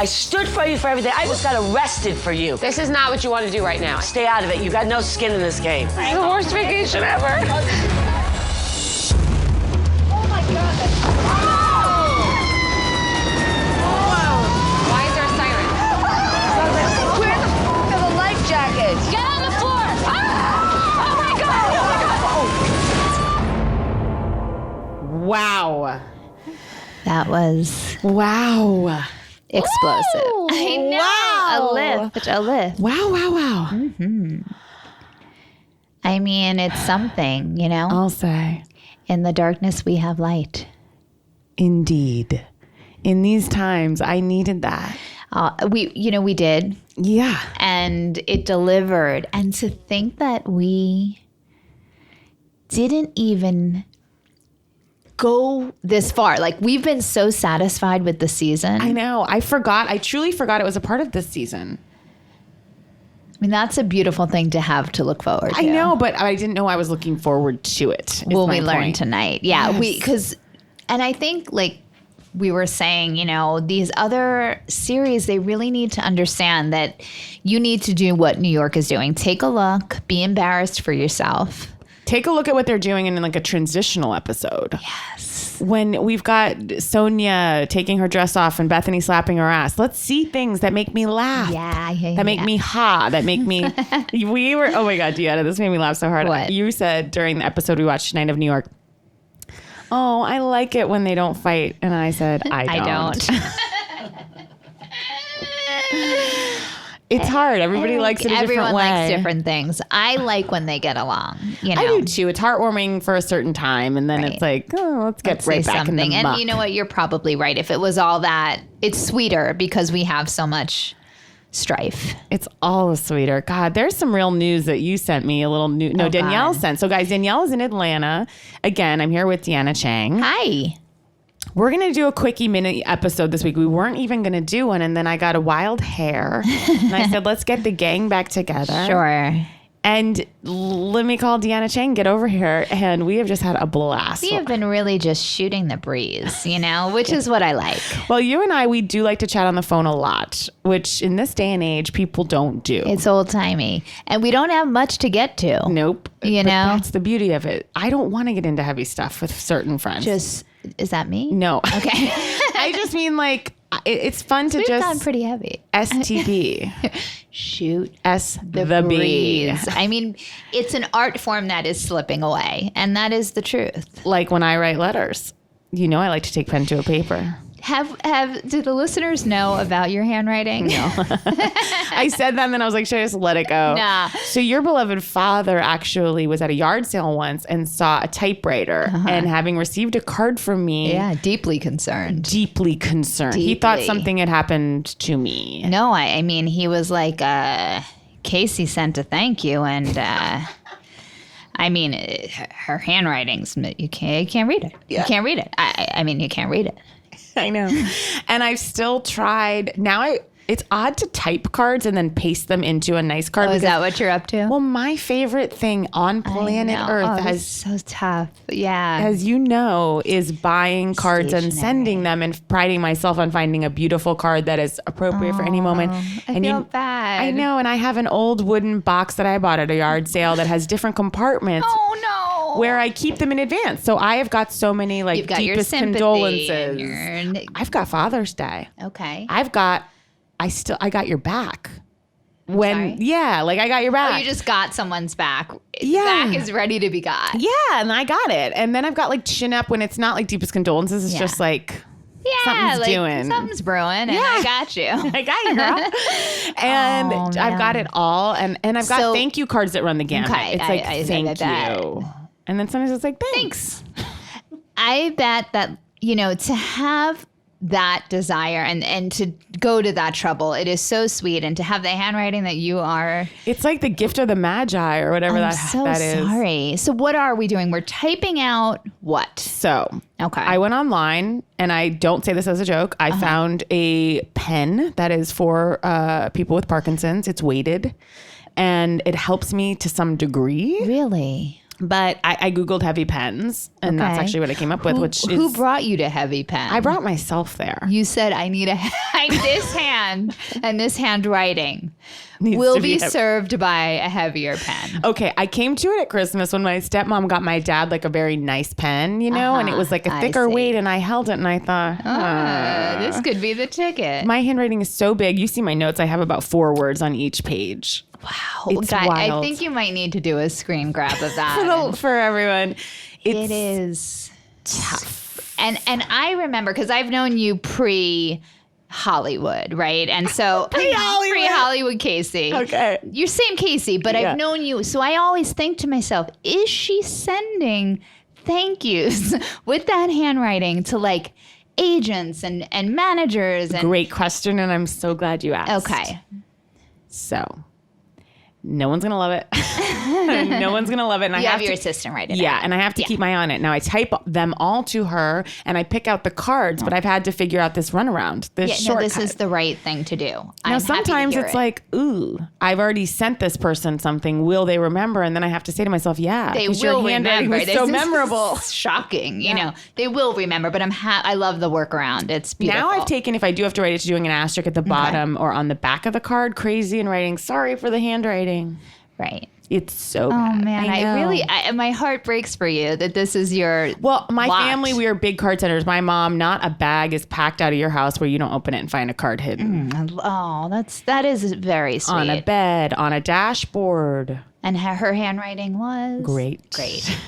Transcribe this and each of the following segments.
I stood for you for everything. I just got arrested for you. This is not what you want to do right now. Stay out of it. You got no skin in this game. This is the worst vacation ever. Oh my God. Why is there a siren? Where the f are the life jackets? Get on the floor! Ah! Oh my God! Wow. That was Wow. explosive. Ooh, I know. wow. A lift. A lift. Wow, wow, wow. I mean, it's something, you know? I'll say. In the darkness, we have light. Indeed. In these times, I needed that. We did. Yeah. And it delivered. And to think that we didn't even go this far. Like, we've been so satisfied with the season. I know. I truly forgot it was a part of this season. I mean, that's a beautiful thing to have to look forward to. I know, but I didn't know I was looking forward to it. Will we learn tonight? Yeah, Yes. and I think, like we were saying, you know, these other series, they really need to understand that you need to do what New York is doing. Take a look, be embarrassed for yourself. Take a look at what they're doing in like a transitional episode. Yes. When we've got Sonia taking her dress off and Bethany slapping her ass. Let's see things that make me laugh. Yeah. That make me that make me, oh my God, Deanna, this made me laugh so hard. What? You said during the episode we watched Night of New York, oh, I like it when they don't fight. And I said, I don't. It's hard. Everybody likes it a different way. Everyone likes different things. I like when they get along, you know. I do too. It's heartwarming for a certain time. And then Right. it's like, oh, let's get Say right back in the something. muck. And you know what? You're probably right. If it was all that, it's sweeter because we have so much strife. It's all sweeter. God, there's some real news that you sent me. A little new. No, Oh, Danielle God. sent. So, guys, Danielle is in Atlanta. Again, I'm here with Deanna Cheng. Hi. We're going to do a quickie minute episode this week. We weren't even going to do one. And then I got a wild hair. And I said, let's get the gang back together. Sure. And let me call Deanna Cheng, get over here. And we have just had a blast. We have been really just shooting the breeze, you know, which is what I like. Well, you and I, we do like to chat on the phone a lot, which in this day and age, people don't do. It's old timey. And we don't have much to get to. Nope. You But know? that's the beauty of it. I don't want to get into heavy stuff with certain friends. Is that me? No. Okay. I just mean like, it's fun to We've just gone pretty heavy. STB. Shoot The B. breeze. I mean, it's an art form that is slipping away. And that is the truth. Like when I write letters, you know, I like to take pen to a paper. Do the listeners know about your handwriting? No. I said that and then I was like, should I just let it go? Nah. So your beloved father actually was at a yard sale once and saw a typewriter and having received a card from me. Yeah, deeply concerned. Deeply concerned. He thought Deeply. something had happened to me. No, I mean, he was like, Casey sent a thank you. And I mean, her handwriting's, you can't read it. Yeah. You can't read it. I mean, you can't read it. I know. And I've still tried. Now it's odd to type cards and then paste them into a nice card. Oh, is because- that what you're up to? Well, my favorite thing on planet Earth, it's so tough. Yeah. as you know, is buying cards and Stationery. sending them and priding myself on finding a beautiful card that is appropriate for any moment. I feel bad. I know. And I have an old wooden box that I bought at a yard sale that has different compartments. Oh, no. Where I keep them in advance. So I have got so many like You've got your deepest sympathy condolences. and I've got Father's Day. Okay. I got your back. sorry? I got your back. Oh, you just got someone's back. Yeah. Back is ready to be got. Yeah, and I got it. And then I've got like chin up when it's not like deepest condolences. It's Yeah. just like Yeah, something's doing. something's brewing, and I got you. I got you, girl. And Oh, I've got man. it all. And I've got So- thank you cards that run the gamut. Okay, It's like, I thank bet. you. And then sometimes it's like, thanks. I bet that, you know, to have that desire and to go to that trouble, it is so sweet. And to have the handwriting that you are. It's like the gift of the Magi or whatever I'm that so is. sorry. So what are we doing? We're typing out what? So Okay. I went online, and I don't say this as a joke. I found a pen that is for people with Parkinson's. It's weighted, and it helps me to some degree. Really? But I Googled heavy pens, and that's actually what I came up with, Who brought you to heavy pen? I brought myself there. You said, I need this hand and this handwriting Needs will to be heavy. served by a heavier pen. Okay, I came to it at Christmas when my stepmom got my dad like a very nice pen, you know, and it was like a I thicker see. weight, and I held it and I thought, This could be the ticket. my handwriting is so big. You see my notes, I have about 4 words on each page. Wow. It's Guy, I wild. think you might need to do a screen grab of that. For everyone. It is tough. And I remember, because I've known you pre-Hollywood, right? And so pre-Hollywood Casey. Okay. You're same Casey, but Yeah. I've known you. So I always think to myself, is she sending thank yous with that handwriting to like agents and managers? And Great question, and I'm so glad you asked. okay. So, no one's going to love it. No one's going to love it. And You I have have your to, assistant write it Yeah, out. and I have to keep my eye on it. Now, I type them all to her, and I pick out the cards, but I've had to figure out this runaround, this Yeah, no, shortcut. this is the right thing to do. Now, I'm happy to sometimes hear it's it. like, ooh, I've already sent this person something. Will they remember? And then I have to say to myself, yeah, They 'cause your will handwriting remember. was so This is memorable. shocking. You know, they will remember, but I love the workaround. It's beautiful. Now I've taken, if I do have to write it, to doing an asterisk at the bottom or on the back of the card, crazy, and writing, sorry for the handwriting. right. It's so Oh bad. man, my heart breaks for you that this is your Well, my lot. family, we are big card senders. My mom, not a bag is packed out of your house where you don't open it and find a card hidden. Oh, that is very sweet. On a bed, on a dashboard. And her handwriting was Great.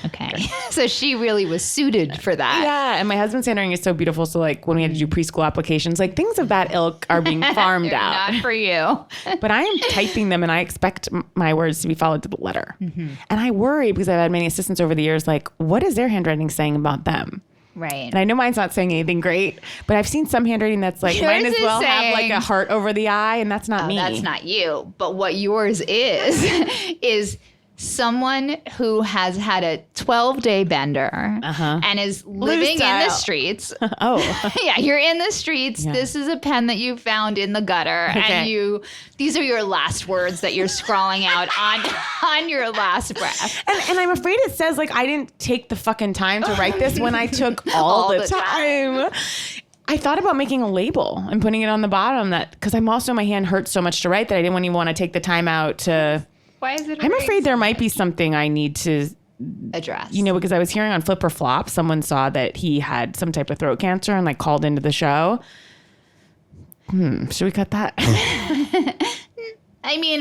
Okay, so she really was suited for that. Yeah, and my husband's handwriting is so beautiful. So like when we had to do preschool applications, like things of that ilk are being farmed They're out. not for you. But I am typing them and I expect my words to be followed to the letter. Mm-hmm. And I worry because I've had many assistants over the years, like, what is their handwriting saying about them? Right. And I know mine's not saying anything great, but I've seen some handwriting that's like, Yours might as is well have like saying- a heart over the eye, and that's not me. That's not you. But what yours is someone who has had a 12-day bender and is living in the style. streets. Oh. Yeah, you're in the streets. Yeah. This is a pen that you found in the gutter, Okay. and these are your last words that you're scrawling out on your last breath. And I'm afraid it says like I didn't take the fucking time to write this when I took all the time. I thought about making a label and putting it on the bottom that because my hand hurts so much to write that I didn't even want to take the time out to. Why is it? I'm afraid there might be something I need to, address. because I was hearing on Flip or Flop, someone saw that he had some type of throat cancer and like called into the show. Should we cut that? I mean,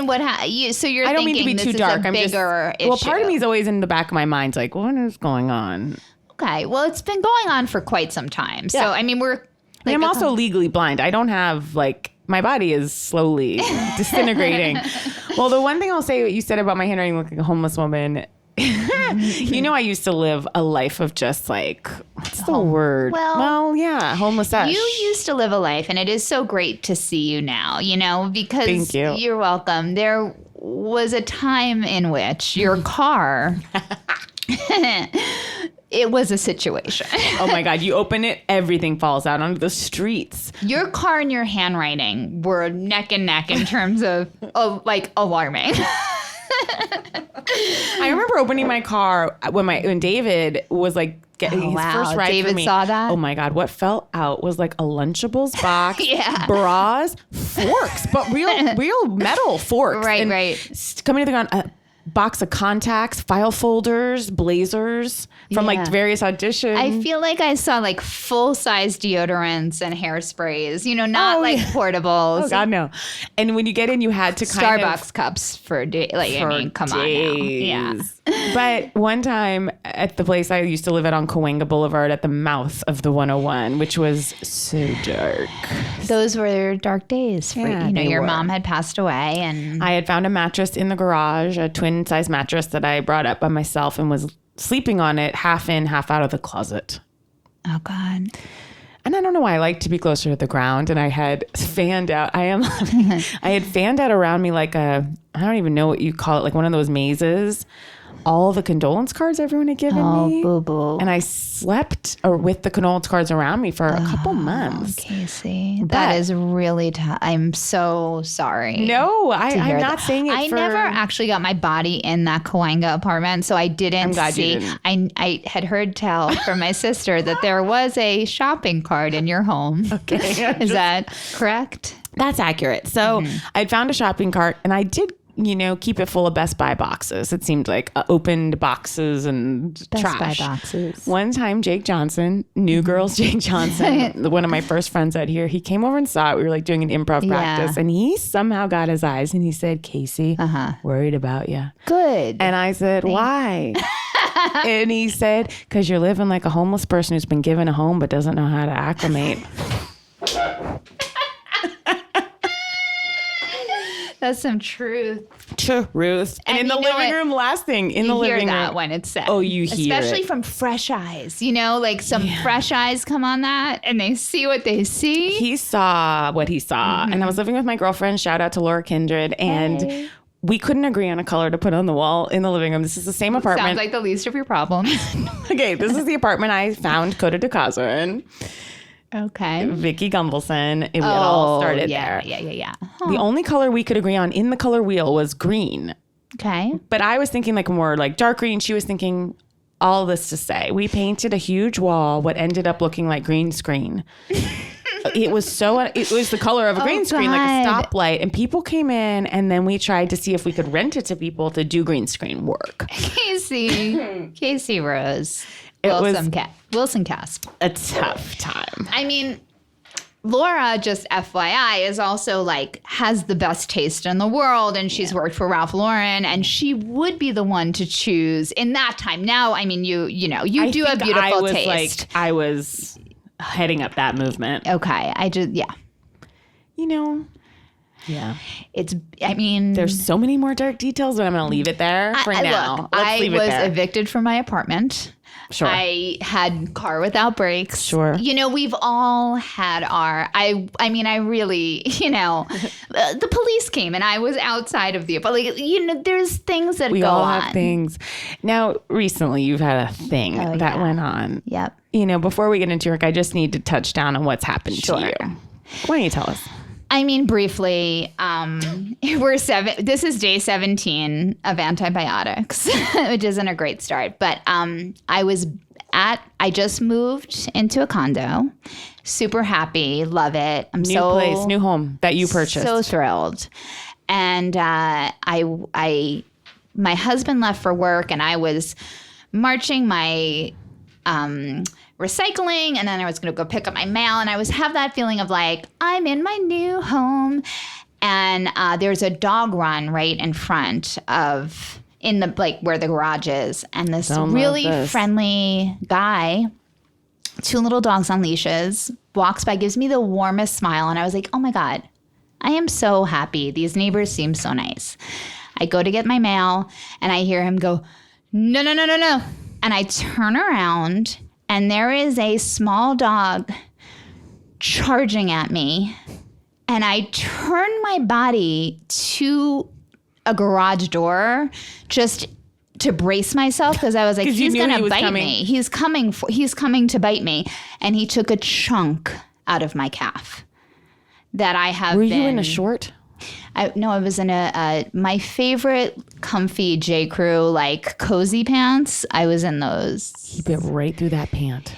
so you're I don't thinking mean to be this too is dark. a I'm bigger just well, part of issue. me is always in the back of my mind, like, what is going on? Okay, well, it's been going on for quite some time. So, Yeah. I mean, we're... I'm also legally blind. I don't have my body is slowly disintegrating. Well, the one thing I'll say, what you said about my handwriting looking like a homeless woman, I used to live a life of just like, what's the word? Well, yeah, homeless. You used to live a life, and it is so great to see you now, because Thank you. You're welcome. There was a time in which your car... It was a situation. Oh my God, you open it, everything falls out onto the streets. Your car and your handwriting were neck and neck in terms of alarming. I remember opening my car when David was like getting his wow. first ride David for me. saw that? Oh my God, what fell out was like a Lunchables box, Yeah. bras, forks, but real metal forks. Right, and right. Coming to the ground, a box of contacts, file folders, blazers from Yeah. various auditions. I feel like I saw full-size deodorants and hairsprays, not portables. Oh God, no. And when you get in, you had to kind of Starbucks cups for days. Come on now. Yeah. But one time at the place I used to live at on Cahuenga Boulevard at the mouth of the 101, which was so dark. Those were dark days for Yeah, they your were. mom had passed away, and I had found a mattress in the garage, a twin-size mattress that I brought up by myself and was sleeping on it, half in, half out of the closet. oh God. And I don't know why I like to be closer to the ground. And I had fanned out. I had fanned out around me like I don't even know what you call it, like one of those mazes. all the condolence cards everyone had given me. boo boo. And I slept with the condolence cards around me for a couple months. Casey, that is really tough. I'm so sorry. No, I'm hear not that. saying it I for... never actually got my body in that Cahuenga apartment, so I didn't I'm glad see. you didn't. I had heard tell from my sister that there was a shopping cart in your home. Okay. Is that correct? That's accurate. So I'd found a shopping cart and I did, keep it full of Best Buy boxes. It seemed like opened boxes and Best trash. Buy boxes. One time, Jake Johnson, New Girls Jake Johnson, one of my first friends out here, he came over and saw it. We were like doing an improv practice and he somehow got his eyes and he said, Casey, worried about you. Good. And I said, why? And he said, because you're living like a homeless person who's been given a home but doesn't know how to acclimate. That's some truth. Truth. And in the you know living what? room, last thing, in You the hear living that room. when it's said. Oh, you hear Especially it. from fresh eyes. Like some fresh eyes come on that and they see what they see. He saw what he saw. And I was living with my girlfriend, shout out to Laura Kindred, and we couldn't agree on a color to put on the wall in the living room. This is the same apartment. Sounds like the least of your problems. Okay, this is the apartment I found Coda de Casa in. Okay. Vicky Gumbelson. It all started yeah, there. Yeah. The only color we could agree on in the color wheel was green. Okay. But I was thinking like more like dark green. She was thinking all this to say. We painted a huge wall, what ended up looking like green screen. It was the color of a green screen, like a God. stoplight. And people came in and then we tried to see if we could rent it to people to do green screen work. Casey Rose. was- Wilson Casp. A tough time. I mean, Laura, just FYI, is also has the best taste in the world, and she's worked for Ralph Lauren, and she would be the one to choose in that time. Now, I mean, you I do have think beautiful I was taste. I was heading up that movement. Okay, Yeah. There's So many more dark details, but I'm going to leave it there for now. Look, Let's I leave it was there. evicted from my apartment. Sure. I had car without brakes. Sure. We've all had our, I really, the police came and I was outside of the, but there's things that We go all on. have things. Now, recently, you've had a thing that went on. Yep. Before we get into work, I just need to touch down on what's happened to you. Why don't you tell us? Briefly, this is day 17 of antibiotics, which isn't a great start, but I just moved into a condo, super happy, love it. I'm New place, new home that you purchased. So thrilled. And my husband left for work and I was marching my recycling, and then I was going to go pick up my mail, and I have that feeling of I'm in my new home, and there's a dog run right in front of where the garage is, and this really friendly guy, two little dogs on leashes, walks by, gives me the warmest smile, and I was like, oh my God, I am so happy. These neighbors seem so nice. I go to get my mail, and I hear him go, no, no, no, no, no. And I turn around, and there is a small dog charging at me. And I turn my body to a garage door just to brace myself because I was like, he's going to bite me. He's coming to bite me. And he took a chunk out of my calf that I have been. Were you in a short? No, I was in my favorite comfy J. Crew, cozy pants. I was in those. He bit right through that pant.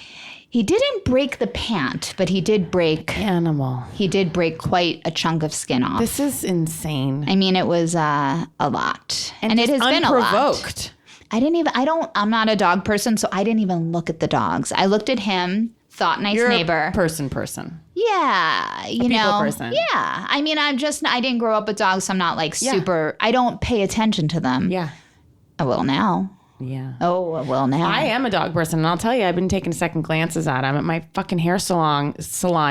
He didn't break the pant, but he did break. Animal. He did break quite a chunk of skin off. This is insane. It was a lot. And it has been a lot. Unprovoked. I'm not a dog person, so I didn't even look at the dogs. I looked at him, thought nice You're neighbor. A person. Yeah, people person. Yeah, I didn't grow up with dogs, so I'm not super. I don't pay attention to them. Yeah. I will now. Yeah. Oh, I will now. I am a dog person, and I'll tell you, I've been taking second glances at him at my fucking hair salon.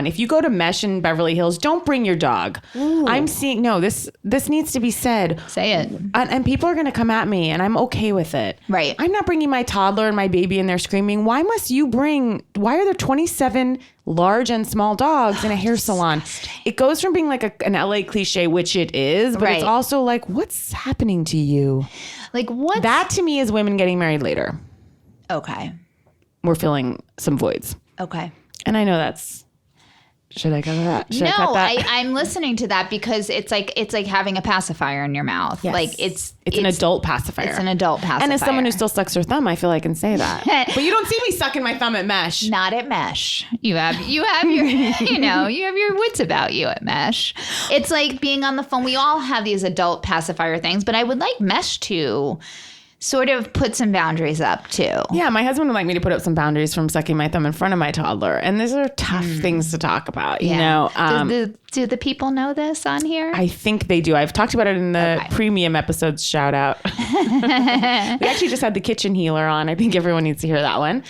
If you go to Mesh in Beverly Hills, don't bring your dog. Ooh. I'm seeing this needs to be said. Say it. And people are going to come at me, and I'm okay with it. Right. I'm not bringing my toddler and my baby in there screaming. Why are there 27 large and small dogs in a hair salon. It goes from being like an LA cliche, which it is, but it's Right. also like, what's happening to you? Like what? That to me is women getting married later. Okay. We're filling some voids. Okay. And I know that's, should I cut that? Should I No, cut that? I'm listening to that because it's like having a pacifier in your mouth. Yes. Like it's an adult pacifier. It's an adult pacifier. And as someone who still sucks her thumb, I feel I can say that. But you don't see me sucking my thumb at Mesh. not at Mesh. You have your you have your wits about you at Mesh. It's like being on the phone. We all have these adult pacifier things, but I would like Mesh to sort of put some boundaries up too. Yeah, my husband would like me to put up some boundaries from sucking my thumb in front of my toddler. And these are tough things to talk about, you know. Do the people know this on here? I think they do. I've talked about it in the premium episodes. Shout out. We actually just had the kitchen healer on. I think everyone needs to hear that one.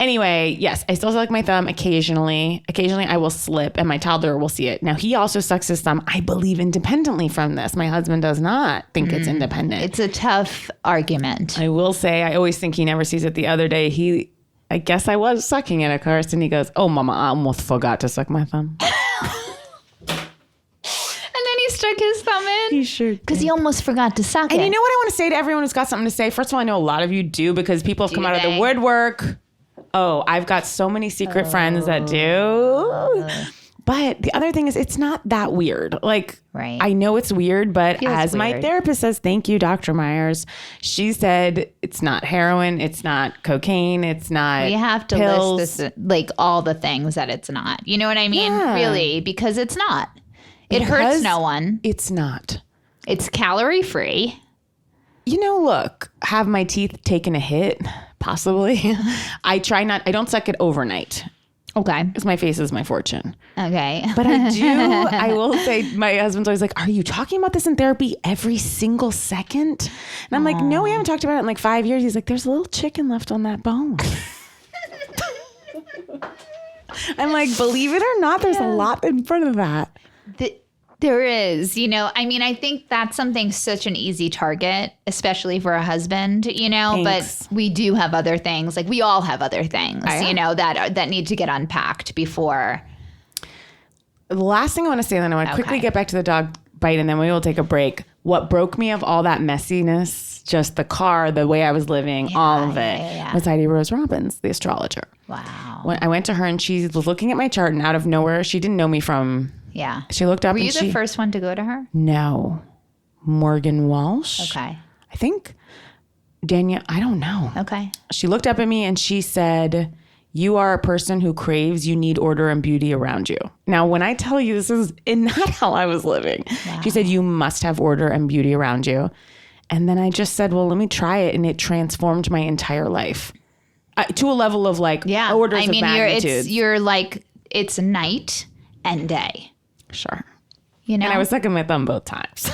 Anyway, yes, I still suck my thumb occasionally. Occasionally I will slip and my toddler will see it. Now he also sucks his thumb, I believe, independently from this. My husband does not think it's independent. It's a tough argument. I will say, I always think he never sees it. The other day, I guess I was sucking it, of course, and he goes, "Oh, Mama, I almost forgot to suck my thumb." And then he stuck his thumb in. He sure Because he almost forgot to suck it. And you know what I want to say to everyone who's got something to say? First of all, I know a lot of you do because people have come out of the woodwork. Oh, I've got so many secret friends that do. But the other thing is, it's not that weird. Like, Right. I know it's weird, but Feels as my weird. therapist says, thank you, Dr. Myers. She said it's not heroin, it's not cocaine, it's not You have to pills. list this, like all the things that it's not. You know what I mean? Yeah. Really, because it's not. It hurts Because no one. It's not. It's calorie free. You know, look, have my teeth taken a hit? Possibly. I don't suck it overnight Okay. because my face is my fortune. Okay. But I will say, my husband's always like, are you talking about this in therapy every single second? And I'm like, no, we haven't talked about it in like 5 years. He's like, there's a little chicken left on that bone. I'm like, believe it or not, there's a lot in front of that. There is, I mean, I think that's something such an easy target, especially for a husband, Thanks. but we do have other things. Like we all have other things, that need to get unpacked before. The last thing I want to say, then I want to quickly get back to the dog bite and then we will take a break. What broke me of all that messiness, just the car, the way I was living, all of it, was Heidi Rose Robbins, the astrologer. Wow. When I went to her and she was looking at my chart and out of nowhere, she didn't know me from... Yeah. She looked up Were and you the first one to go to her? No. Morgan Walsh. Okay. I think Danielle, I don't know. Okay. She looked up at me and she said, you are a person who craves, you need order and beauty around you. Now, when I tell you this is not how I was living, she said, you must have order and beauty around you. And then I just said, well, let me try it. And it transformed my entire life to a level of like orders of magnitude. You're like, it's night and day. Sure. And I was sucking my thumb both times.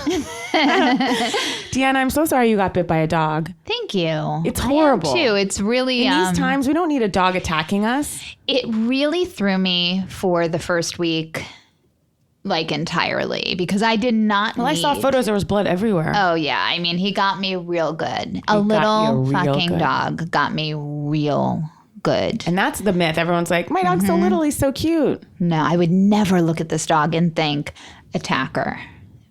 Deanna, I'm so sorry you got bit by a dog. Thank you. It's horrible. I am too. It's really In these times, we don't need a dog attacking us. It really threw me for the first week, like entirely, because I did not. Well, I saw photos. There was blood everywhere. Oh yeah, I mean, he got me real good. A little fucking dog got me real good. And that's the myth. Everyone's like, my dog's so little, he's so cute. No, I would never look at this dog and think attacker.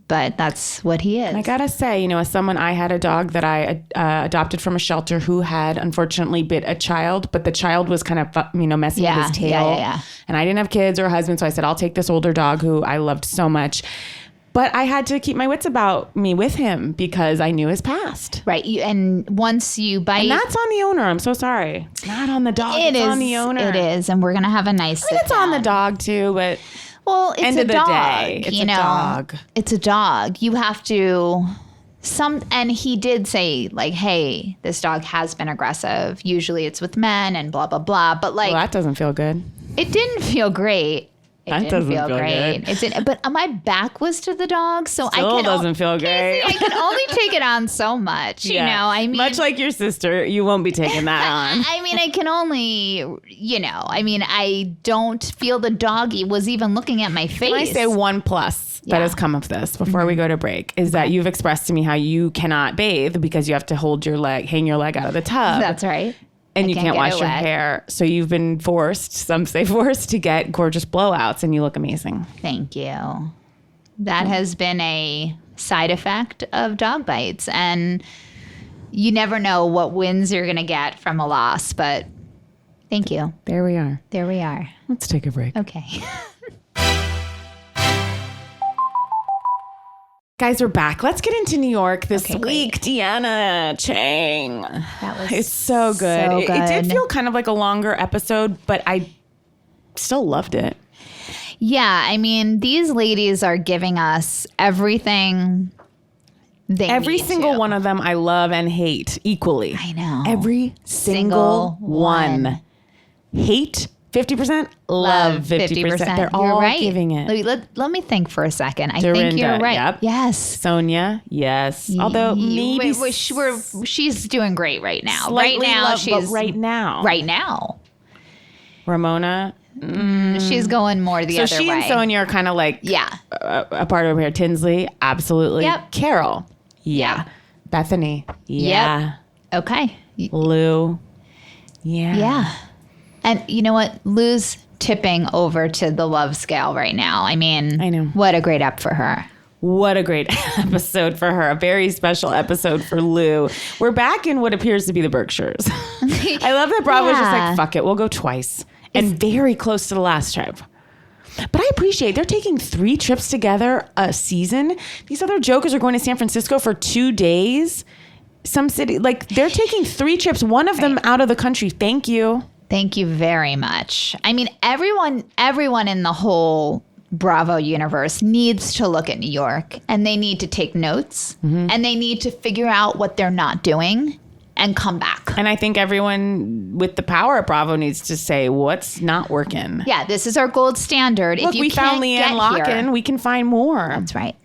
But that's what he is. And I gotta say, as someone, I had a dog that I adopted from a shelter who had unfortunately bit a child, but the child was kind of, messing with his tail. Yeah. And I didn't have kids or a husband, so I said, I'll take this older dog who I loved so much. But I had to keep my wits about me with him because I knew his past. Right. And once you bite. And that's on the owner. I'm so sorry. It's not on the dog. It's on the owner. It is. And we're going to have a nice sit It's on the dog too, but... Well, it's end a of the dog. day, it's a dog. It's a dog. You have to and he did say like, hey, this dog has been aggressive. Usually it's with men and blah, blah, blah. But like, well, that doesn't feel good. It didn't feel great. That doesn't feel great. It didn't, but my back was to the dog, so Still doesn't feel great. I can only take it on so much, I mean, much like your sister, you won't be taking that on. I mean, I can only, I don't feel the dog was even looking at my face. Can I say one plus that has come of this before we go to break is that you've expressed to me how you cannot bathe because you have to hold your leg, hang your leg out of the tub. That's right. And you can't can't get wash it your wet. hair. So you've been forced, some say forced, to get gorgeous blowouts, and you look amazing. Thank you. That has been a side effect of dog bites. And you never know what wins you're going to get from a loss. But thank you. There we are. There we are. Let's take a break. Okay. Guys, we're back. Let's get into New York this Okay, great. week. Deanna Cheng. That was It's so good. so It did good. feel kind of like a longer episode, but I still loved it. Yeah. I mean, these ladies are giving us everything they Every need single to. one of them I love and hate equally. I know. Every single one. Hate 50%, love 50%. They're all You're right. giving it. Let me think for a second. I Dorinda, think you're right. yep. Yes. Sonia, yes. Although maybe She's doing great right now. slightly Right now, love, she's but right now. Right now, Ramona. she's going more the So other she way. and Sonia are kind of like Yeah. a part over here. Tinsley, absolutely. Yep. Carol, yeah. Bethany, yeah. Okay. Lou, yeah. Yeah. And you know what? Lou's tipping over to the love scale right now. I mean, I know. What a great up for her. What a great episode for her. A very special episode for Lou. We're back in what appears to be the Berkshires. I love that Bravo's just Yeah. like, fuck it, we'll go twice. And very close to the last trip. But I appreciate they're taking 3 trips together a season. These other jokers are going to San Francisco for 2 days. Some city, like they're taking 3 trips, one of them out of the country. Thank you. Thank you very much. I mean, everyone in the whole Bravo universe needs to look at New York, and they need to take notes, and they need to figure out what they're not doing and come back. And I think everyone with the power at Bravo needs to say what's not working. Yeah, this is our gold standard. Look, if you we can't found Leanne get Locken. here, We can find more. that's right.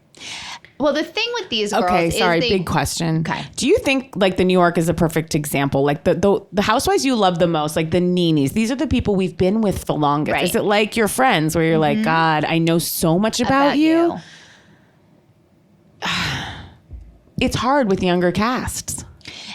Well, the thing with these girls Okay, is sorry, they, big question. Okay. Do you think like the New York is a perfect example? Like the housewives you love the most, like the Nenes, these are the people we've been with the longest. Right. Is it like your friends where you're like, God, I know so much about you? It's hard with younger casts.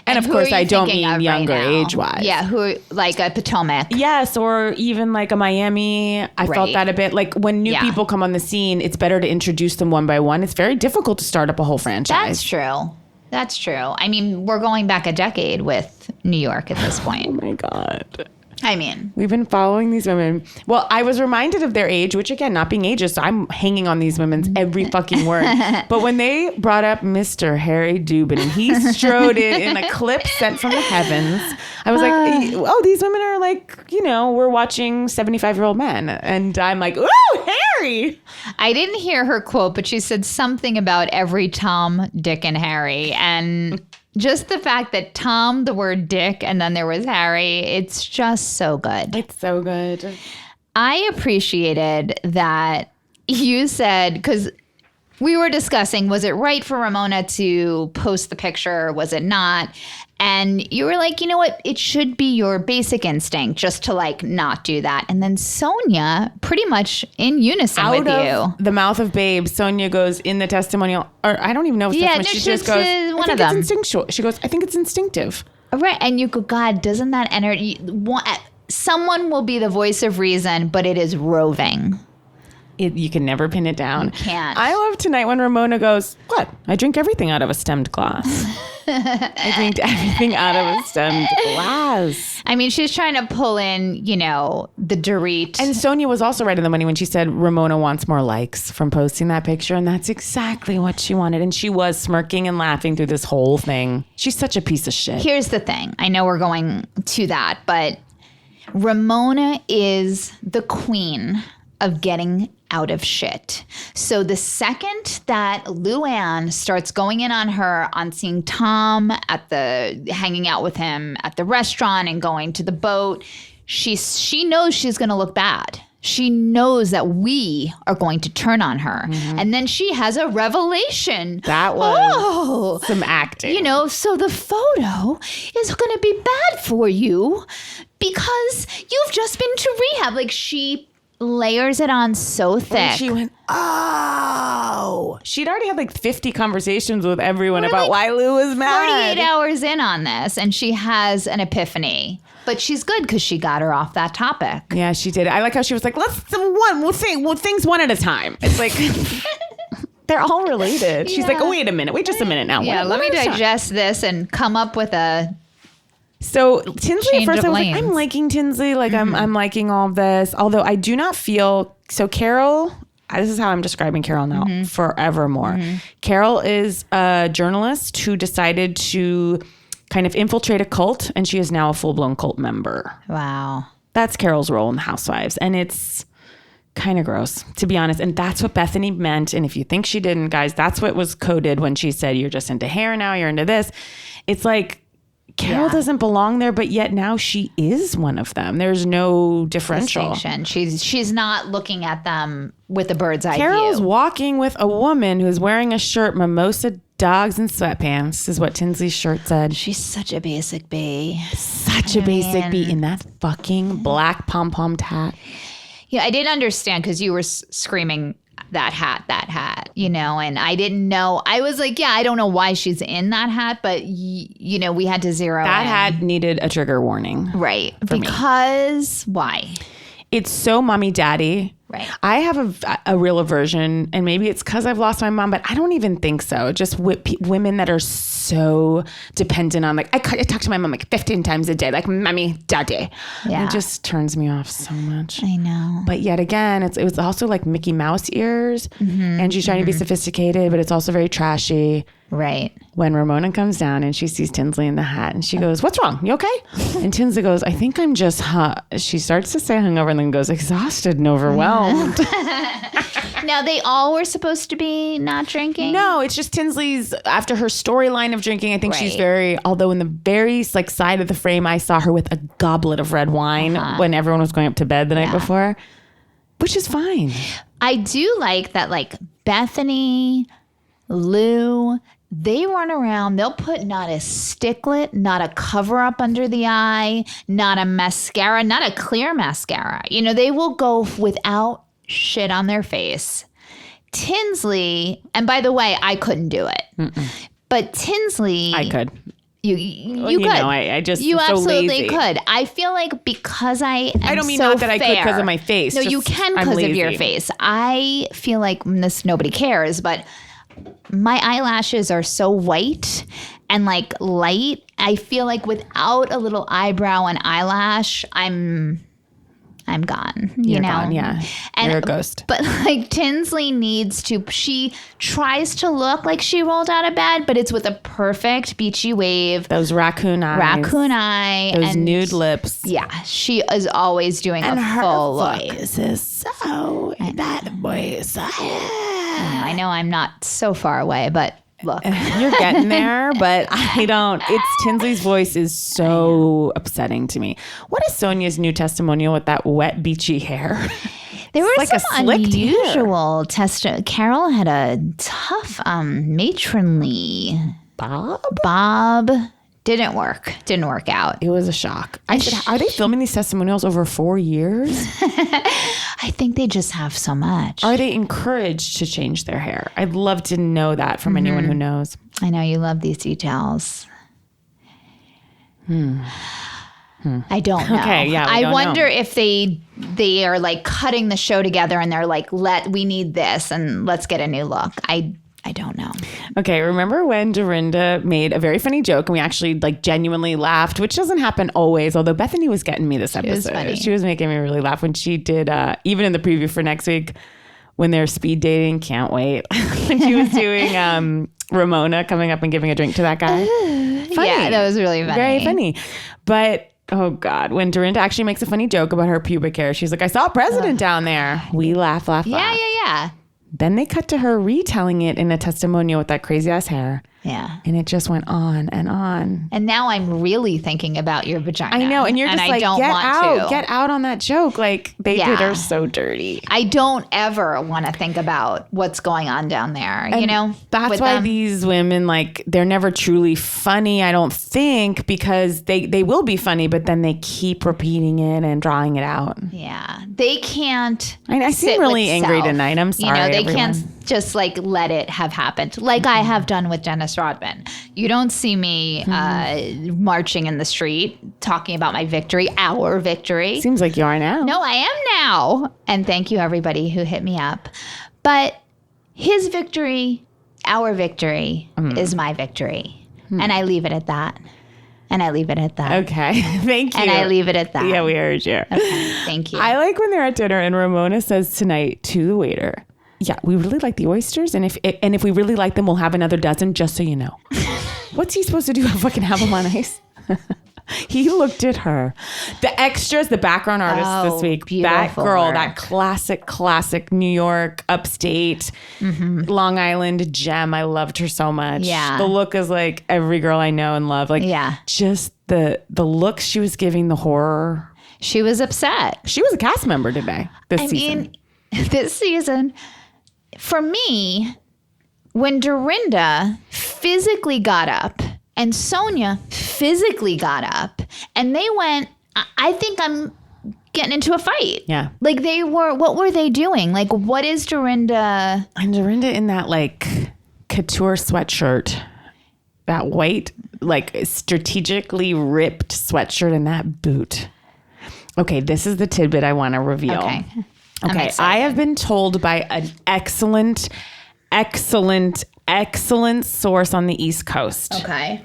And of who course, are you I don't thinking mean of younger right now? age-wise. Yeah, who like a Potomac. Yes, or even like a Miami. I felt Right. that a bit. Like when new Yeah. people come on the scene, it's better to introduce them one by one. It's very difficult to start up a whole franchise. That's true. That's true. I mean, we're going back a decade with New York at this Oh point. my God. I mean, We've been following these women. Well, I was reminded of their age, which again, not being ageist, so I'm hanging on these women's every fucking word. But when they brought up Mr. Harry Dubin and he strode in a clip sent from the heavens, I was like, oh, these women are like, you know, we're watching 75-year-old men. And I'm like, ooh, Harry. I didn't hear her quote, but she said something about every Tom, Dick, and Harry. And just the fact that Tom, the word Dick, and then there was Harry, it's just so good. It's so good. I appreciated that you said, because we were discussing, was it right for Ramona to post the picture? Was it not? And you were like, you know what? It should be your basic instinct just to like not do that. And then Sonia, pretty much in unison Out with of you. the mouth of babes, Sonia goes in the testimonial, or I don't even know if it's Yeah, testimony. no, She just she's- goes, she's one I of think them. it's instinctual. She goes, I think it's instinctive. Right. And you go, God, doesn't that energy, someone will be the voice of reason, but it is roving. You can never pin it down. can't. I love tonight when Ramona goes, what? I drink everything out of a stemmed glass. I drink everything out of a stemmed glass. I mean, she's trying to pull in, you know, the Dorit. And Sonia was also right in the money when she said Ramona wants more likes from posting that picture. And that's exactly what she wanted. And she was smirking and laughing through this whole thing. She's such a piece of shit. Here's the thing. I know we're going to that, but Ramona is the queen of getting out of shit. So the second that Luann starts going in on her on seeing Tom hanging out with him at the restaurant and going to the boat, she knows she's going to look bad. She knows that we are going to turn on her. And then she has a revelation. That was some acting. You know, so the photo is going to be bad for you because you've just been to rehab. Like she layers it on so thick. And she went, oh. She'd already had like 50 conversations with everyone about why Lou was mad. 48 hours in on this, and she has an epiphany. But she's good because she got her off that topic. Yeah, she did. I like how she was like, we'll things one at a time. It's like, they're all related. She's like, oh, wait just a minute now. Yeah, let me digest this and come up with a... So Tinsley, at Change first of I was like, lanes. I'm liking Tinsley. Like I'm liking all of this. Although I do not feel, so Carol, this is how I'm describing Carol now, forevermore. Carol is a journalist who decided to kind of infiltrate a cult, and she is now a full-blown cult member. Wow. That's Carol's role in the Housewives, and it's kind of gross, to be honest. And that's what Bethany meant. And if you think she didn't, guys, that's what was coded when she said, you're just into hair now, you're into this. It's like, Carol doesn't belong there, but yet now she is one of them. There's no differential. Distinction. She's not looking at them with a bird's eye Carol's view. walking with a woman who's wearing a shirt, mimosa dogs and sweatpants, is what Tinsley's shirt said. She's such a basic bee. Such a basic bee in that fucking black pom-pom hat. Yeah, I didn't understand because you were screaming that hat, you know, and I didn't know. I was like, yeah, I don't know why she's in that hat, but, you know, we had to zero That in. hat needed a trigger warning. Right. me. Because why? It's so mommy daddy. Right. I have a real aversion, and maybe it's because I've lost my mom, but I don't even think so. Just women that are so dependent on, like, I talk to my mom like 15 times a day, like, mommy, daddy. Yeah. It just turns me off so much. I know. But yet again, it was also like Mickey Mouse ears, and she's trying to be sophisticated, but it's also very trashy. Right. When Ramona comes down and she sees Tinsley in the hat, and she goes, "What's wrong? You okay?" And Tinsley goes, "I think I'm just she starts to say hungover and then goes, exhausted and overwhelmed. Now, they all were supposed to be not drinking? No, it's just Tinsley's, after her storyline of drinking, I think she's Right. very, although in the very like side of the frame, I saw her with a goblet of red wine when everyone was going up to bed the night before, which is fine. I do like that, like, Bethany, Lou, they run around. They'll put not a sticklet, not a cover up under the eye, not a mascara, not a clear mascara. You know, they will go without shit on their face. Tinsley, and by the way, I couldn't do it. But Tinsley, I could. You could. know, I just you am so absolutely lazy. could. I feel like because I am I don't mean so not that I could fair- because of my face. No, just you can I'm because of your lazy. face. I feel like this nobody cares, but my eyelashes are so white and like light. I feel like without a little eyebrow and eyelash, I'm gone. You're know, gone, yeah. And, You're a ghost. But like Tinsley needs to. She tries to look like she rolled out of bed, but it's with a perfect beachy wave, Those raccoon eyes. raccoon eye, Those and nude lips. yeah, she is always doing a full look. voice is so, that voice. I know I'm not so far away, but look. You're getting there, but I don't. It's Tinsley's voice is so upsetting to me. What is Sonia's new testimonial with that wet, beachy hair? There was like a some slicked hair. unusual test. Carol had a tough matronly Bob. Didn't work out. It was a shock. I said, are they filming these testimonials over 4 years? I think they just have so much. Are they encouraged to change their hair? I'd love to know that from anyone who knows. I know you love these details. I don't know. Okay, yeah, we I don't wonder know. if they are like cutting the show together and they're like, we need this and let's get a new look. I don't know. Okay, remember when Dorinda made a very funny joke and we actually like genuinely laughed, which doesn't happen always, although Bethany was getting me this episode. was funny. She was making me really laugh when she did, even in the preview for next week, when they're speed dating, can't wait. When she was doing Ramona coming up and giving a drink to that guy. Funny. Yeah, that was really funny. Very funny. But, oh God, when Dorinda actually makes a funny joke about her pubic hair, she's like, I saw a president down there. We laugh. Yeah. Then they cut to her retelling it in a testimonial with that crazy ass hair. Yeah. And it just went on and on. And now I'm really thinking about your vagina. I know. And you're just I like, don't get want out. to. Get out on that joke. Like, they did her so dirty. I don't ever want to think about what's going on down there, you know? That's with why them. these women, like, they're never truly funny, I don't think, because they will be funny, but then they keep repeating it and drawing it out. Yeah. They can't. I sit seem really with angry self. tonight. I'm sorry, You know, they everyone. can't just like let it have happened like I have done with Dennis Rodman. You don't see me marching in the street talking about my victory, our victory. Seems like you are now. No, I am now. And thank you, everybody who hit me up. But his victory, our victory, is my victory. And I leave it at that. And I leave it at that. Okay. Thank you. And I leave it at that. Yeah, we heard you. Okay, thank you. I like when they're at dinner and Ramona says tonight to the waiter, yeah, we really like the oysters. And if we really like them, we'll have another dozen, just so you know. What's he supposed to do? Fucking have them on ice? He looked at her. The extras, the background artists this week, that beautiful girl, work. that classic New York, upstate, Long Island gem. I loved her so much. Yeah. The look is like every girl I know and love. Like, Yeah. just the looks she was giving, the horror. She was upset. She was a cast member today, this season. This season, for me, when Dorinda physically got up and Sonia physically got up and they went, I think I'm getting into a fight. Yeah. Like what were they doing? Like, what is Dorinda? And Dorinda in that like couture sweatshirt, that white, like strategically ripped sweatshirt and that boot. Okay, this is the tidbit I want to reveal. Okay. I'm Okay, excited. I have been told by an excellent source on the East Coast. Okay.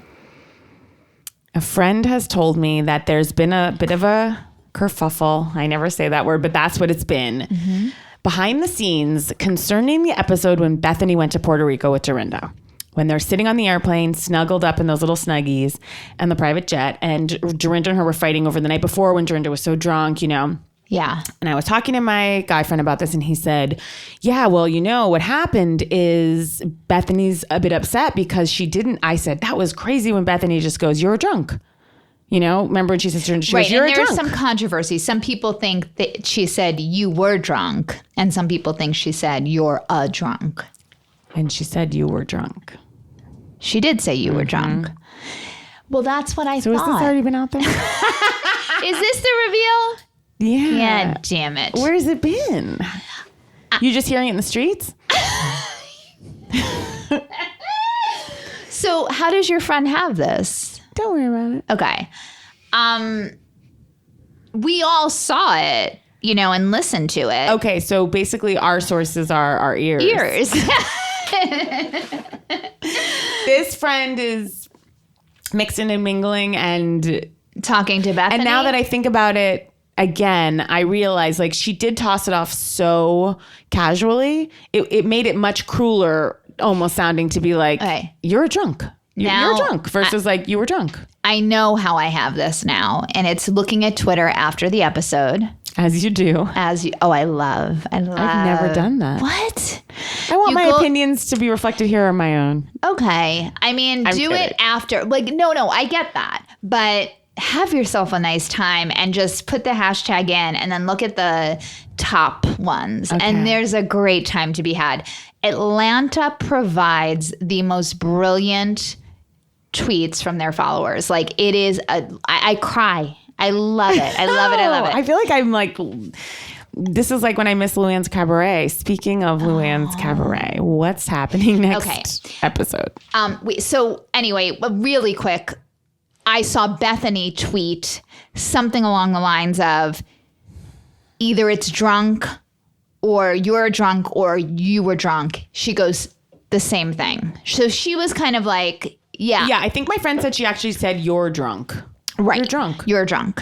A friend has told me that there's been a bit of a kerfuffle. I never say that word, but that's what it's been. Behind the scenes concerning the episode when Bethany went to Puerto Rico with Dorinda. When they're sitting on the airplane, snuggled up in those little snuggies and the private jet, and Dorinda and her were fighting over the night before when Dorinda was so drunk, you know. Yeah. And I was talking to my guy friend about this, and he said, yeah, well, you know, what happened is Bethany's a bit upset because she didn't. I said, that was crazy when Bethany just goes, you're drunk. You know, remember when she said, she Right. goes, you're And drunk. there's some controversy. Some people think that she said you were drunk, and some people think she said you're a drunk. And she said, you were drunk. She did say you were drunk. Well, that's what I So has this thought. already been out there? Is this the reveal? Yeah. Yeah, damn it. Where's it been? You just hearing it in the streets? So how does your friend have this? Don't worry about it. Okay. We all saw it, you know, and listened to it. Okay, so basically our sources are our ears. Ears. This friend is mixing and mingling, and Talking to Bethany. now that I think about it again, I realize like she did toss it off so casually. It made it much crueler, almost sounding to be like, Okay. you're a drunk. You're Now, drunk versus like you were drunk. I know how I have this now, and it's looking at Twitter after the episode. As you do. I love. I've never done that. What? I want You my go- opinions to be reflected here on my own. Okay. I mean, I'm do kidding. it after. Like, no, I get that. But have yourself a nice time and just put the hashtag in and then look at the top ones. Okay. And there's a great time to be had. Atlanta provides the most brilliant tweets from their followers. Like, it is, I cry. I love it. I love it. I love it. I feel like I'm like, this is like when I miss Luann's Cabaret. Speaking of Luann's Cabaret, what's happening next episode? So anyway, really quick, I saw Bethany tweet something along the lines of either it's drunk or you're drunk or you were drunk. She goes, the same thing. So she was kind of like, yeah. Yeah, I think my friend said she actually said you're drunk. Right. You're drunk. You're drunk.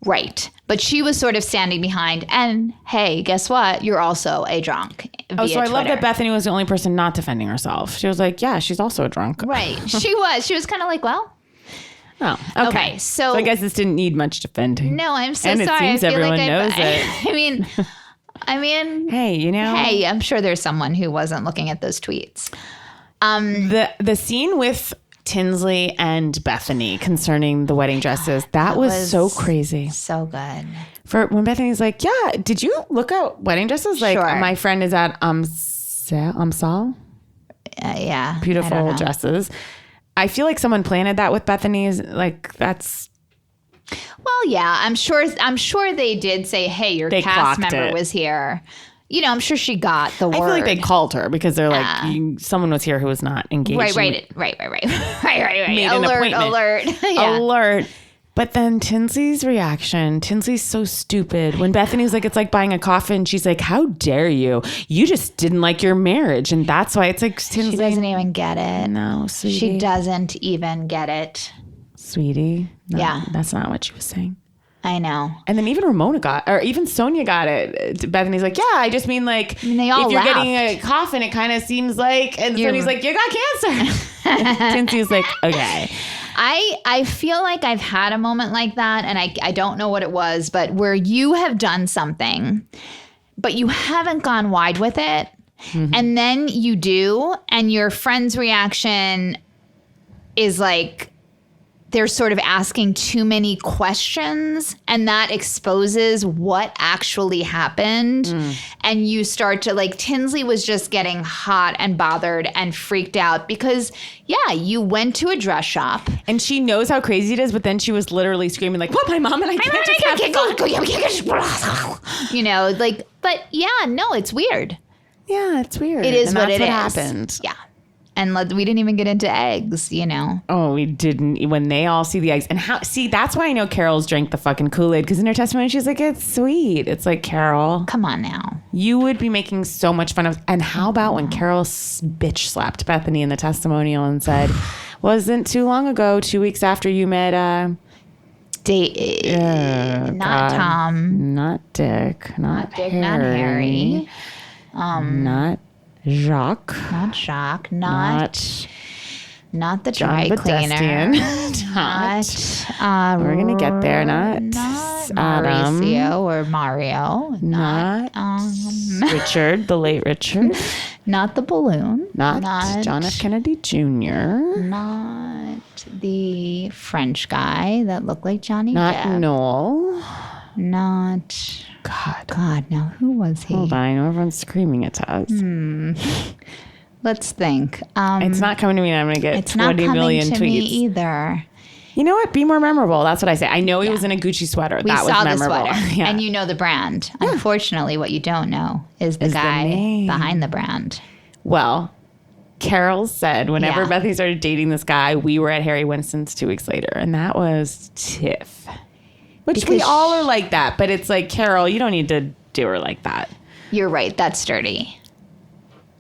Right. But she was sort of standing behind, and hey, guess what? You're also a drunk. Oh, so I love Twitter. that Bethany was the only person not defending herself. She was like, yeah, she's also a drunk. Right. She was kind of like, well, Oh, okay. Okay, so- I guess this didn't need much defending. no, I'm so And it sorry. seems I feel everyone like knows it. I mean, Hey, you know. hey, I'm sure there's someone who wasn't looking at those tweets. The scene with Tinsley and Bethany concerning the wedding dresses, that was so crazy. So good. For when Bethany's like, yeah, did you look at wedding dresses? Like, Sure. my friend is at Amsal. Yeah. Beautiful dresses. I feel like someone planted that with Bethany's. Like, that's... Well, yeah, I'm sure they did say, hey, your They cast clocked member it. was here. You know, I'm sure she got the word. I feel like they called her because they're like, someone was here who was not engaged. Right. Made an Alert. Yeah. Alert. But then Tinsley's reaction, Tinsley's so stupid. When Bethany's like, it's like buying a coffin, she's like, how dare you? You just didn't like your marriage. And that's why it's like, Tinsley. She doesn't even get it. No, sweetie. She doesn't even get it. Sweetie. No, Yeah. That's not what she was saying. I know. And then even Ramona or even Sonia got it. Bethany's like, yeah, I just mean like, they all if you're laughed. getting a coffin, it kind of seems like, and Sonia's like, you got cancer. Tinsley's like, okay. I feel like I've had a moment like that, and I don't know what it was, but where you have done something, but you haven't gone wide with it, and then you do, and your friend's reaction is like, they're sort of asking too many questions, and that exposes what actually happened. And you start to like, Tinsley was just getting hot and bothered and freaked out because, yeah, you went to a dress shop. And she knows how crazy it is, but then she was literally screaming like, what, my mom and I can't just have You know, like, but yeah, no, it's weird. Yeah, it's weird. It is and what that's it is. Happened. Yeah. And we didn't even get into eggs, you know. Oh, we didn't. When they all see the eggs. And that's why I know Carol's drank the fucking Kool-Aid. Because in her testimony, she's like, it's sweet. It's like, Carol, Come on now. you would be making so much fun of. And how about when Carol bitch slapped Bethany in the testimonial and said, wasn't too long ago, 2 weeks after you met, Not Tom. not Dick, not Dick, Harry, not Harry. not Jacques, Not Jacques. Not the John dry cleaner. Bastian, not. We're gonna get there. Not Adam. Mauricio or Mario. Not Richard, the late Richard. Not the balloon. Not John F. Kennedy Jr. Not the French guy that looked like Johnny Not Depp. Noel. Not. God. God, now who was he? Hold on, I know everyone's screaming it to us. Let's think. It's not coming to me and I'm going to get It's not 20 coming million to tweets. me either. You know what? Be more memorable. That's what I say. I know he was in a Gucci sweater. We that saw was the memorable. sweater, Yeah. and you know the brand. Unfortunately, what you don't know is the Is the guy name. behind the brand. Well, Carol said whenever Yeah. Bethany started dating this guy, we were at Harry Winston's 2 weeks later. And that was Tiff. Which we Because all are like that. But it's like, Carol, you don't need to do her like that. You're right. That's dirty.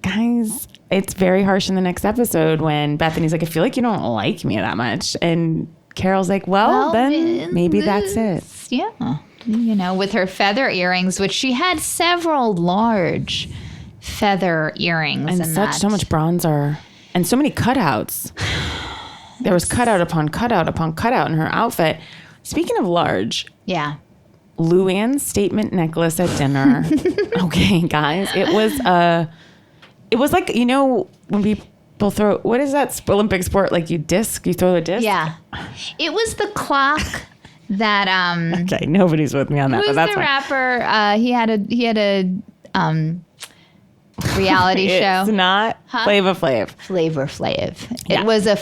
Guys, it's very harsh in the next episode when Bethany's like, I feel like you don't like me that much. And Carol's like, well then maybe that's it. Yeah. You know, with her feather earrings, which she had several large feather earrings. And in so much bronzer. And so many cutouts. There was cutout upon cutout upon cutout in her outfit. Speaking of large, Yeah. Luann's statement necklace at dinner. Okay, guys, it was like, you know, when people throw, what is that Olympic sport? Like you throw a disc? Yeah. It was the clock that Okay, nobody's with me on that, who's but that's the fine. rapper? He had a reality show. It's not Flava Flav. Flavor Flav. Yeah. It was a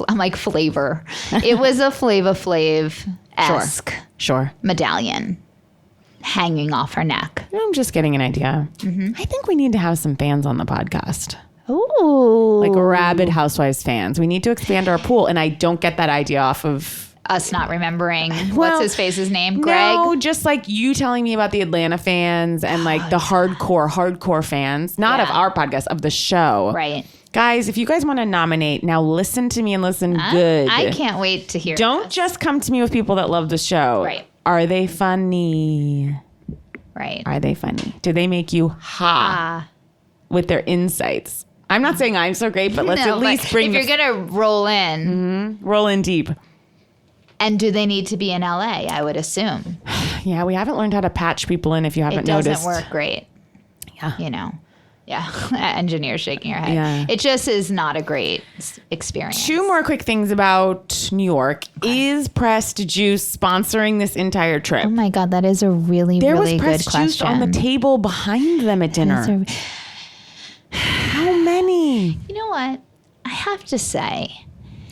I'm like flavor. It was a Flava Flav-esque Sure. medallion hanging off her neck. I'm just getting an idea. Mm-hmm. I think we need to have some fans on the podcast. Ooh. Like rabid Housewives fans. We need to expand our pool. And I don't get that idea off of Us not remembering Well, what's his face's name? Greg? No, just like you telling me about the Atlanta fans and like the hardcore fans, not of Yeah. our podcast, of the show. Right. Guys, if you guys want to nominate, now listen to me and listen good. I can't wait to hear Don't this. just come to me with people that love the show. Right. Are they funny? Right. Are they funny? Do they make you with their insights? I'm not saying I'm so great, but let's No, at least but bring if you're going to roll in, roll in deep. and do they need to be in LA? I would assume. Yeah, we haven't learned how to patch people in if you haven't It doesn't noticed. work great. Yeah. You know. Yeah. Engineer shaking her head. Yeah. It just is not a great experience. 2 more quick things about New York. Is Pressed Juice sponsoring this entire trip? Oh my God, that is a really, There really was good pressed question. juice on the table behind them at dinner. How many? You know what? I have to say,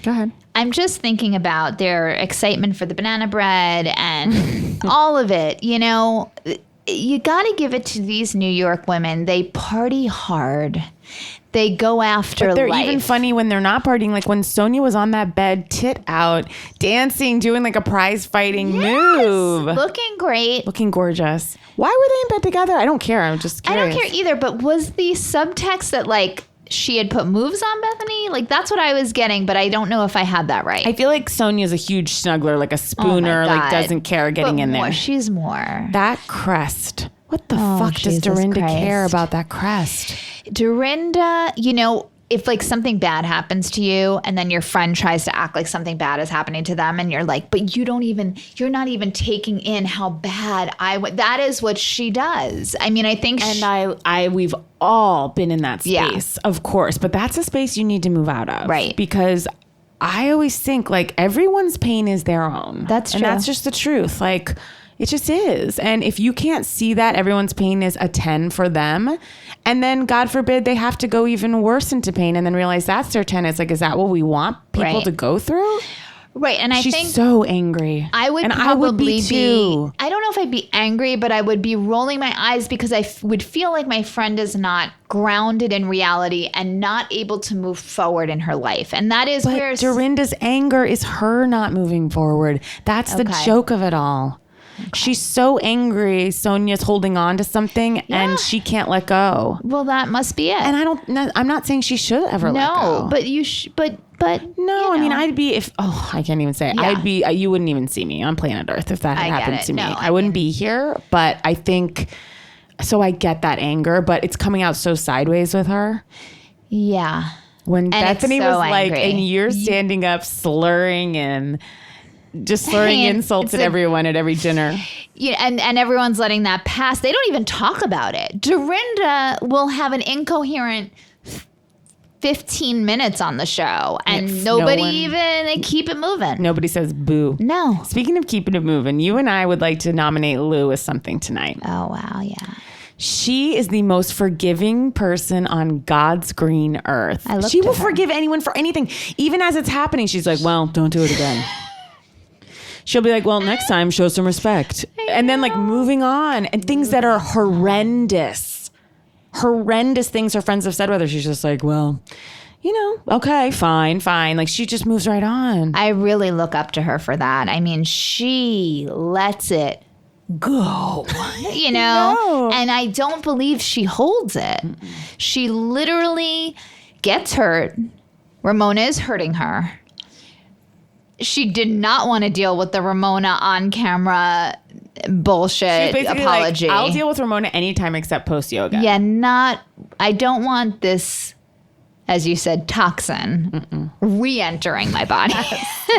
Go ahead. I'm just thinking about their excitement for the banana bread and all of it. You know, you got to give it to these New York women. They party hard. They go after But they're life. even funny when they're not partying. Like when Sonia was on that bed, tit out, dancing, doing like a prize fighting move. Looking great. Looking gorgeous. Why were they in bed together? I don't care. I'm just I curious. don't care either, but was the subtext that like she had put moves on Bethany? Like that's what I was getting, but I don't know if I had that right. I feel like Sonia's a huge snuggler, like a spooner, like God. doesn't care getting But in more, there. She's more. That crest. What the fuck does Jesus Dorinda care Christ. about that crest? Dorinda, you know, if like something bad happens to you and then your friend tries to act like something bad is happening to them and you're like, but you're not even taking in how bad I went. That is what she does. I mean, I think We've all been in that Yeah. space, of course, but that's a space you need to move out of. Right. Because I always think like everyone's pain is their own. That's And true. that's just the truth. Like it just is. And if you can't see that everyone's pain is a 10 for them, and then God forbid they have to go even worse into pain and then realize that's their 10, it's like, is that what we want people Right. to go through? right. And I She's think so angry. I would and probably I would be too. I don't know if I'd be angry, but I would be rolling my eyes because I would feel like my friend is not grounded in reality and not able to move forward in her life. And that is where But Dorinda's anger is her not moving forward. That's the Okay. joke of it all. She's so angry. Sonia's holding on to something and she can't let go. well, that must be it. And I'm not saying she should ever let go. no, but but No, I mean, know. I'd be I can't even say it. Yeah. I'd be, you wouldn't even see me on planet Earth if that had I get happened it. to me. No, I wouldn't be here, but I think, so I get that anger, but it's coming out so sideways with her. yeah. When And Bethany it's so was like, angry. and you're standing up slurring and just slurring And insults at it's a- everyone at every dinner. Yeah, and everyone's letting that pass. They don't even talk about it. Dorinda will have an incoherent 15 minutes on the show, and If nobody no one- even they keep it moving. Nobody says boo. No. Speaking of keeping it moving, you and I would like to nominate Lou as something tonight. Oh wow, yeah. She is the most forgiving person on God's green earth. I look She to will her. forgive anyone for anything. Even as it's happening, she's like, well, don't do it again. She'll be like, well, next time, show some respect. And then like moving on. And things that are horrendous things her friends have said with her. She's just like, well, you know, okay, fine. Like she just moves right on. I really look up to her for that. I mean, she lets it go, you know, No. and I don't believe she holds it. She literally gets hurt. Ramona is hurting her. She did not want to deal with the Ramona on camera bullshit She's basically apology. like, I'll deal with Ramona anytime except post yoga. Yeah, I don't want this, as you said, toxin re-entering my body.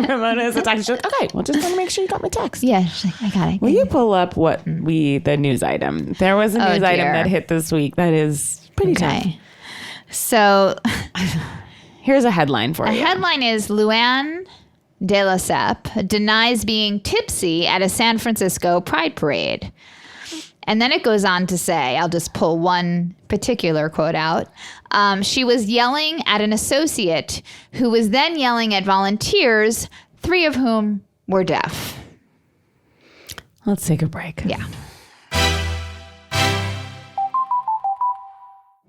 Ramona is a text. She's like, okay, well, just want to make sure you got my text. Yeah, she's like, I got it. Will you pull up the news item? There was a news item dear. that hit this week that is pretty tough. Okay. So Here's a headline for the you. headline is Luann de Lesseps denies being tipsy at a San Francisco Pride Parade. And then it goes on to say, I'll just pull one particular quote out. She was yelling at an associate who was then yelling at volunteers, 3 of whom were deaf. Let's take a break. Yeah.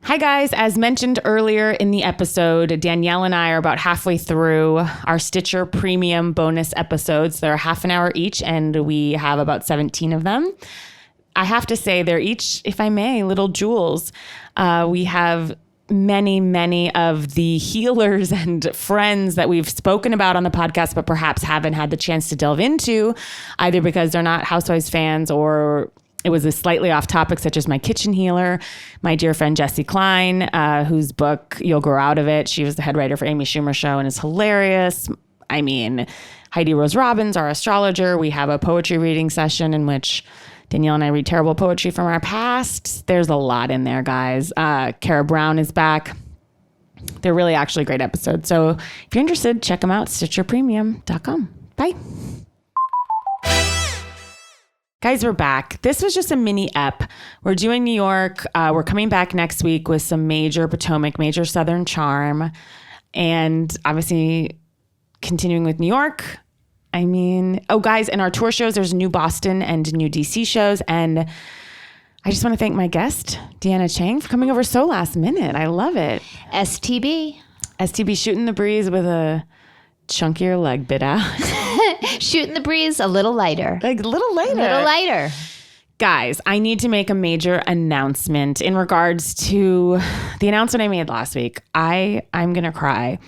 Hi, guys. As mentioned earlier in the episode, Danielle and I are about halfway through our Stitcher Premium bonus episodes. They're half an hour each, and we have about 17 of them. I have to say, they're each, if I may, little jewels. We have many of the healers and friends that we've spoken about on the podcast, but perhaps haven't had the chance to delve into, either because they're not Housewives fans or it was a slightly off topic, such as my kitchen healer, my dear friend Jessie Klein, whose book You'll Grow Out of It. She was the head writer for Amy Schumer's show and is hilarious. I mean, Heidi Rose Robbins, our astrologer. We have a poetry reading session in which Danielle and I read terrible poetry from our past. There's a lot in there, guys. Kara Brown is back. They're really actually great episodes. So if you're interested, check them out, StitcherPremium.com. Bye. Guys, we're back. This was just a mini ep. We're doing New York. We're coming back next week with some major Potomac, major Southern charm. And obviously continuing with New York. I mean, oh, guys, in our tour shows, there's new Boston and new DC shows. And I just want to thank my guest, Deanna Cheng, for coming over so last minute. I love it. STB. STB shooting the breeze with a chunkier leg bit out. Shooting the breeze a little lighter. Like a little later. A little lighter. Guys, I need to make a major announcement in regards to the announcement I made last week. I'm going to cry.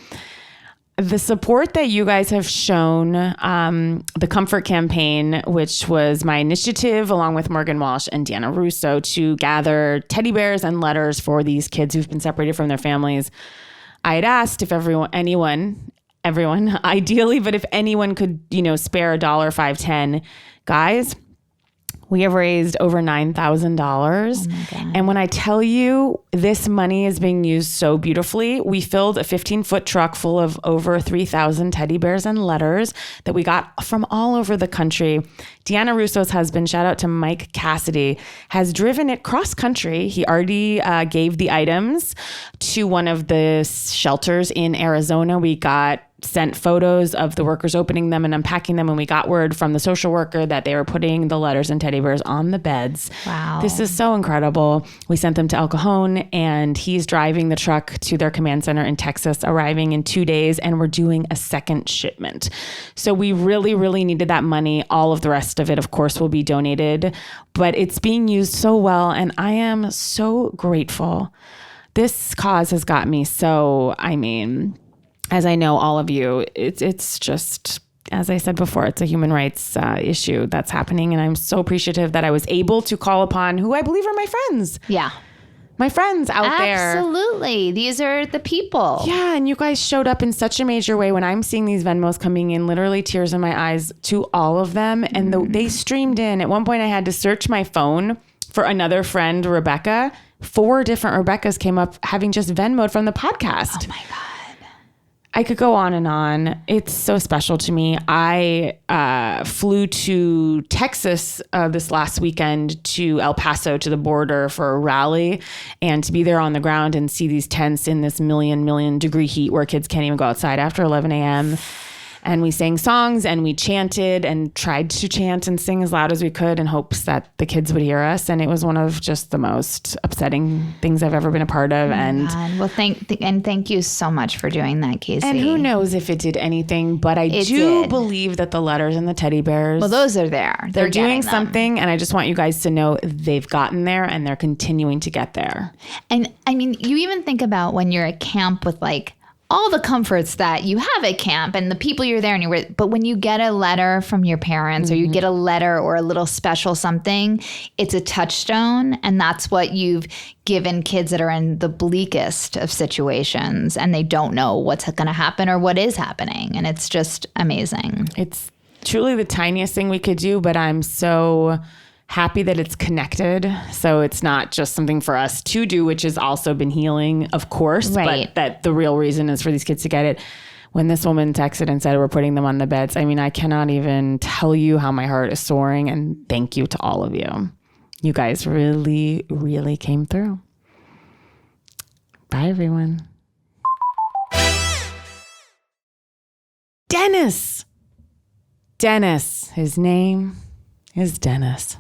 The support that you guys have shown, the Comfort Campaign, which was my initiative along with Morgan Walsh and Deanna Russo to gather teddy bears and letters for these kids who've been separated from their families. I had asked if everyone, ideally, but if anyone could, spare $1, $5, $10, guys, we have raised over $9,000. And when I tell you this money is being used so beautifully, we filled a 15-foot truck full of over 3,000 teddy bears and letters that we got from all over the country. Deanna Russo's husband, shout out to Mike Cassidy, has driven it cross country. He already gave the items to one of the shelters in Arizona. We sent photos of the workers opening them and unpacking them, and we got word from the social worker that they were putting the letters and teddy bears on the beds. Wow. This is so incredible. We sent them to El Cajon, and he's driving the truck to their command center in Texas, arriving in 2 days, and we're doing a second shipment. So we really, really needed that money. All of the rest of it, of course, will be donated, but it's being used so well, and I am so grateful. This cause has got me so, as I know all of you, it's just, as I said before, it's a human rights issue that's happening. And I'm so appreciative that I was able to call upon who I believe are my friends. Yeah. My friends out there. Absolutely. These are the people. Yeah. And you guys showed up in such a major way when I'm seeing these Venmos coming in, literally tears in my eyes to all of them. And they streamed in. At one point I had to search my phone for another friend, Rebecca. 4 different Rebeccas came up having just Venmoed from the podcast. Oh my God. I could go on and on. It's so special to me. I flew to Texas this last weekend to El Paso to the border for a rally, and to be there on the ground and see these tents in this million degree heat where kids can't even go outside after 11 a.m. And we sang songs and we chanted and tried to chant and sing as loud as we could in hopes that the kids would hear us. And it was one of just the most upsetting things I've ever been a part of. Well, thank you so much for doing that, Casey. And who knows if it did anything, but I do believe that the letters and the teddy bears, well, those are there. They're doing something. And I just want you guys to know they've gotten there and they're continuing to get there. And you even think about when you're at camp with all the comforts that you have at camp and the people you're there and you're with, but when you get a letter from your parents or you get a letter or a little special something, it's a touchstone. And that's what you've given kids that are in the bleakest of situations and they don't know what's going to happen or what is happening. And it's just amazing. It's truly the tiniest thing we could do, but I'm so happy that it's connected. So it's not just something for us to do, which has also been healing, of course, but that the real reason is for these kids to get it. When this woman texted and said we're putting them on the beds, I cannot even tell you how my heart is soaring, and thank you to all of you. You guys really, really came through. Bye, everyone. Dennis. His name is Dennis.